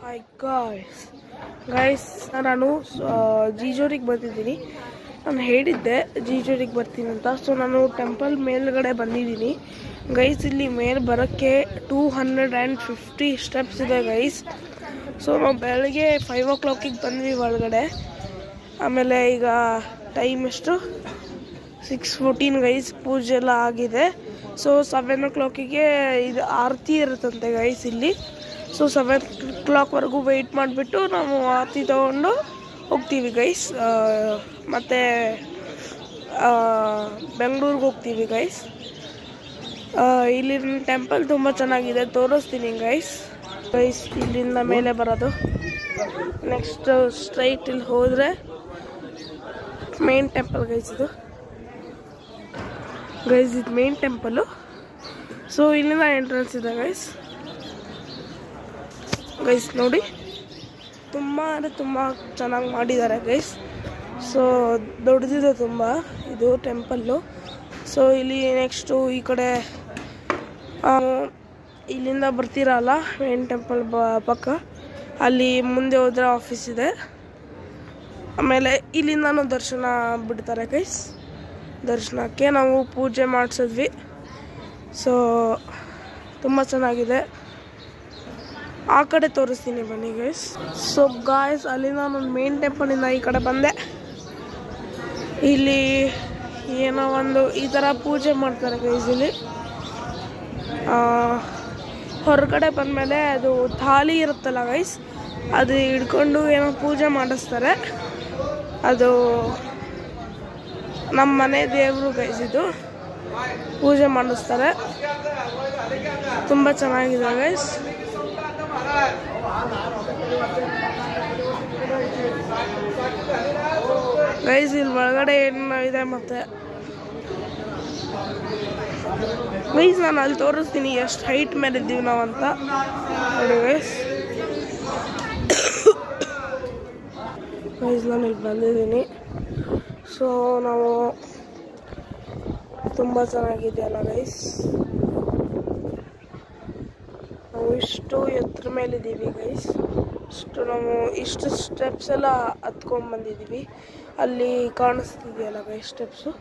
Hi guys ನಾನು ಜೀಜೋರಿಗೆ ಬರ್ತಿದ್ದೀನಿ. ನಾನು ಹೇಳಿದ್ದೆ ಜೀಜೋರಿಗೆ ಬರ್ತೀನಿ ಅಂತ. ಸೊ ನಾನು ಟೆಂಪಲ್ ಮೇಲ್ಗಡೆ ಬಂದಿದ್ದೀನಿ ಗೈಸ್. ಇಲ್ಲಿ ಮೇಲೆ ಬರೋಕ್ಕೆ 250 ಸ್ಟೆಪ್ಸ್ ಇದೆ ಗೈಸ್. ಸೊ ನಾವು ಬೆಳಗ್ಗೆ 5 o'clock ಬಂದ್ವಿ ಒಳಗಡೆ. ಆಮೇಲೆ ಈಗ ಟೈಮ್ ಎಷ್ಟು 6:14 ಗೈಸ್. ಪೂಜೆ ಎಲ್ಲ ಆಗಿದೆ. ಸೊ 7 o'clock ಇದು ಆರತಿ ಇರುತ್ತಂತೆ ಗೈಸ್ ಇಲ್ಲಿ. ಸೊ 7 o'clock ವೆಯ್ಟ್ ಮಾಡಿಬಿಟ್ಟು ನಾವು ಆರತಿ ತೊಗೊಂಡು ಹೋಗ್ತೀವಿ ಗೈಸ್. ಮತ್ತು ಬೆಂಗಳೂರಿಗೆ ಹೋಗ್ತೀವಿ ಗೈಸ್. ಇಲ್ಲಿನ ಟೆಂಪಲ್ ತುಂಬ ಚೆನ್ನಾಗಿದೆ, ತೋರಿಸ್ತೀನಿ ಗೈಸ್. ಇಲ್ಲಿಂದ ಮೇಲೆ ಬರೋದು. ನೆಕ್ಸ್ಟ್ ಸ್ಟ್ರೈಟ್ ಇಲ್ಲಿ ಹೋದರೆ ಮೇನ್ ಟೆಂಪಲ್ ಗೈಸ್. ಇದು ಮೇನ್ ಟೆಂಪಲ್ಲು. ಸೊ ಇಲ್ಲಿಂದ ಎಂಟ್ರೆನ್ಸ್ ಇದೆ ಗೈಸ್ ನೋಡಿ. ತುಂಬ ಅಂದರೆ ತುಂಬ ಚೆನ್ನಾಗಿ ಮಾಡಿದ್ದಾರೆ ಗೈಸ್. ಸೊ ದೊಡ್ಡದಿದೆ ತುಂಬ ಇದು ಟೆಂಪಲ್ಲು. ಸೊ ಇಲ್ಲಿ ನೆಕ್ಸ್ಟು ಈ ಕಡೆ ಇಲ್ಲಿಂದ ಬರ್ತೀರಲ್ಲ ಮೇನ್ ಟೆಂಪಲ್ ಪಕ್ಕ, ಅಲ್ಲಿ ಮುಂದೆ ಹೋದರೆ ಆಫೀಸ್ ಇದೆ. ಆಮೇಲೆ ಇಲ್ಲಿಂದನೂ ದರ್ಶನ ಬಿಡ್ತಾರೆ ಗೈಸ್. ದರ್ಶನಕ್ಕೆ ನಾವು ಪೂಜೆ ಮಾಡಿಸಿದ್ವಿ. ಸೊ ತುಂಬ ಚೆನ್ನಾಗಿದೆ. ಆ ಕಡೆ ತೋರಿಸ್ತೀನಿ ಬನ್ನಿ ಗೈಸ್. ಸೊ ಗಾಯ್ಸ್ ಅಲ್ಲಿಂದ ನಾನು ಮೇನ್ ಟೆಂಪಲಿಂದ ಈ ಕಡೆ ಬಂದೆ. ಇಲ್ಲಿ ಏನೋ ಒಂದು ಈ ಥರ ಪೂಜೆ ಮಾಡ್ತಾರೆ ಗೈಸ್. ಇಲ್ಲಿ ಹೊರಗಡೆ ಬಂದಮೇಲೆ ಅದು ಥಾಲಿ ಇರುತ್ತಲ್ಲ ಗೈಸ್, ಅದು ಹಿಡ್ಕೊಂಡು ಏನೋ ಪೂಜೆ ಮಾಡಿಸ್ತಾರೆ. ಅದು ನಮ್ಮ ಮನೆ ದೇವರು ಗೈಸ್. ಇದು ಪೂಜೆ ಮಾಡಿಸ್ತಾರೆ. ತುಂಬ ಚೆನ್ನಾಗಿದೆ ಗೈಸ್. ಗೈಸ್ ಇಲ್ಲಿ ಒಳಗಡೆ ಏನು ಇದೆ ಮತ್ತೆ ಗೈಸ್ ನಾನು ಅಲ್ಲಿ ತೋರಿಸ್ತೀನಿ ಎಷ್ಟು ಹೈಟ್ ಮೇಲೆ ಇದ್ದೀವಿ ನಾವು ಅಂತ ನೋಡಿ ಗೈಸ್. ಗೈಸ್ ನಾನು ಇಲ್ಲಿ ಬಂದಿದ್ದೀನಿ. ಸೊ ನಾವು ತುಂಬ ಚೆನ್ನಾಗಿದೆಯಲ್ಲ ಗೈಸ್. ನಾವು ಇಷ್ಟು ಎತ್ತರ ಮೇಲಿದ್ದೀವಿ ಗೈಸ್. ಇಷ್ಟು ಸ್ಟೆಪ್ಸ್ ಎಲ್ಲ ಹತ್ಕೊಂಡು ಬಂದಿದ್ದೀವಿ. ಅಲ್ಲಿ ಕಾಣಿಸ್ತಿದೆಯಲ್ಲ ಗೈಸ್ ಸ್ಟೆಪ್ಸು,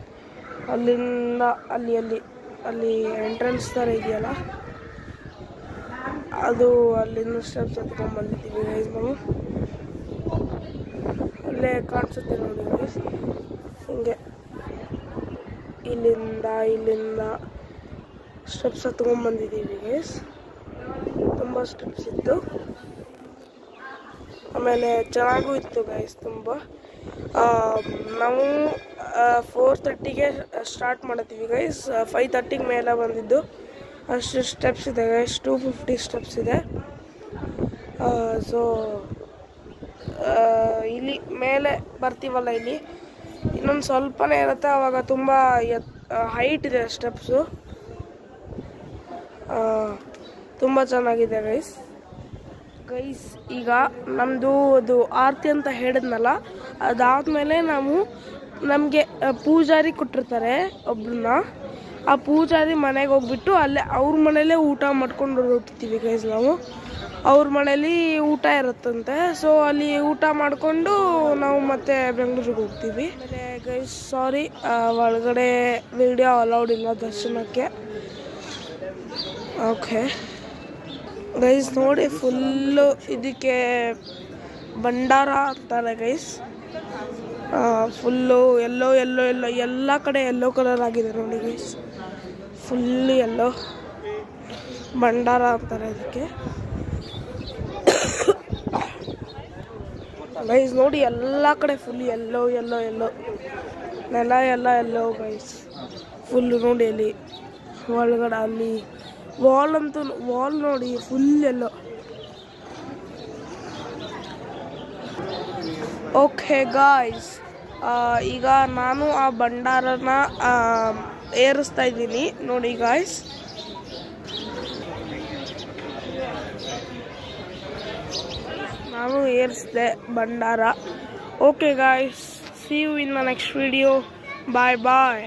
ಅಲ್ಲಿಂದ ಅಲ್ಲಿ ಎಂಟ್ರೆನ್ಸ್ ಥರ ಇದೆಯಲ್ಲ, ಅದು ಅಲ್ಲಿಂದ ಸ್ಟೆಪ್ಸ್ ಹತ್ಕೊಂಡು ಬಂದಿದ್ದೀವಿ ಗೈಸ್ ನಾವು. ಅಲ್ಲೇ ಕಾಣಿಸುತ್ತೆ ನೋಡಿ ಗೈಸ್. ಹಿಂಗೆ ಇಲ್ಲಿಂದ ಸ್ಟೆಪ್ಸ್ ಹತ್ಕೊಂಡು ಬಂದಿದ್ದೀವಿ ಗೈಸ್. ತುಂಬ ಸ್ಟೆಪ್ಸ್ ಇತ್ತು. ಆಮೇಲೆ ಚೆನ್ನಾಗೂ ಇತ್ತು ಗೈಸ್ ತುಂಬ. ನಾವು 4:30 ಸ್ಟಾರ್ಟ್ ಮಾಡ್ತೀವಿ ಗೈಸ್. 5:30 ಮೇಲೆ ಬಂದಿದ್ದು. ಅಷ್ಟು ಸ್ಟೆಪ್ಸ್ ಇದೆ ಗೈಸ್. 250 ಸ್ಟೆಪ್ಸ್ ಇದೆ. ಸೊ ಇಲ್ಲಿ ಮೇಲೆ ಬರ್ತೀವಲ್ಲ, ಇಲ್ಲಿ ಇನ್ನೊಂದು ಸ್ವಲ್ಪನೇ ಇರುತ್ತೆ. ಆವಾಗ ತುಂಬ ಹೈಟ್ ಇದೆ ಸ್ಟೆಪ್ಸು. ತುಂಬ ಚೆನ್ನಾಗಿದೆ ಗೈಸ್. ಈಗ ನಮ್ಮದು ಅದು ಆರತಿ ಅಂತ ಹೇಳಿದ್ನಲ್ಲ, ಅದಾದಮೇಲೆ ನಮಗೆ ಪೂಜಾರಿ ಕೊಟ್ಟಿರ್ತಾರೆ ಒಬ್ಬರನ್ನ. ಆ ಪೂಜಾರಿ ಮನೆಗೆ ಹೋಗ್ಬಿಟ್ಟು ಅಲ್ಲೇ ಅವ್ರ ಮನೇಲೇ ಊಟ ಮಾಡ್ಕೊಂಡು ಹೋಗ್ತೀವಿ ಗೈಸ್ ನಾವು. ಅವ್ರ ಮನೇಲಿ ಊಟ ಇರುತ್ತಂತೆ. ಸೊ ಅಲ್ಲಿ ಊಟ ಮಾಡಿಕೊಂಡು ನಾವು ಮತ್ತೆ ಬೆಂಗಳೂರಿಗೆ ಹೋಗ್ತೀವಿ. ಗೈಸ್ ಸಾರಿ, ಒಳಗಡೆ ವಿಡಿಯೋ ಅಲೌಡ್ ಇಲ್ಲ ದರ್ಶನಕ್ಕೆ. ಓಕೆ ಗೈಸ್ ನೋಡಿ, ಫುಲ್ಲು ಇದಕ್ಕೆ ಭಂಡಾರ ಅಂತಾರೆ ಗೈಸ್. ಫುಲ್ಲು ಎಲ್ಲೋ ಎಲ್ಲ ಕಡೆ ಎಲ್ಲೋ ಕಲರ್ ಆಗಿದೆ ನೋಡಿ ಗೈಸ್. ಫುಲ್ಲು ಎಲ್ಲೋ ಭಂಡಾರ ಅಂತಾರೆ ಇದಕ್ಕೆ ಗೈಸ್. ನೋಡಿ ಎಲ್ಲ ಕಡೆ ಫುಲ್ ಎಲ್ಲೋ ನೆಲ ಎಲ್ಲ ಎಲ್ಲೋ ಗೈಸ್. ಫುಲ್ಲು ನೋಡಿ ಅಲ್ಲಿ ಒಳಗಡೆ ಅಲ್ಲಿ ವಾಲ್ ನೋಡಿ ಫುಲ್ ಎಲ್ಲೋ. ಓಕೆ ಗಾಯ್ಸ್, ಈಗ ನಾನು ಆ ಭಂಡಾರನ ಏರಿಸ್ತಾ ಇದ್ದೀನಿ ನೋಡಿ ಗಾಯ್ಸ್. ನಾನು ಏರಿಸಿದೆ ಭಂಡಾರ. Okay guys, see you in the next video. Bye.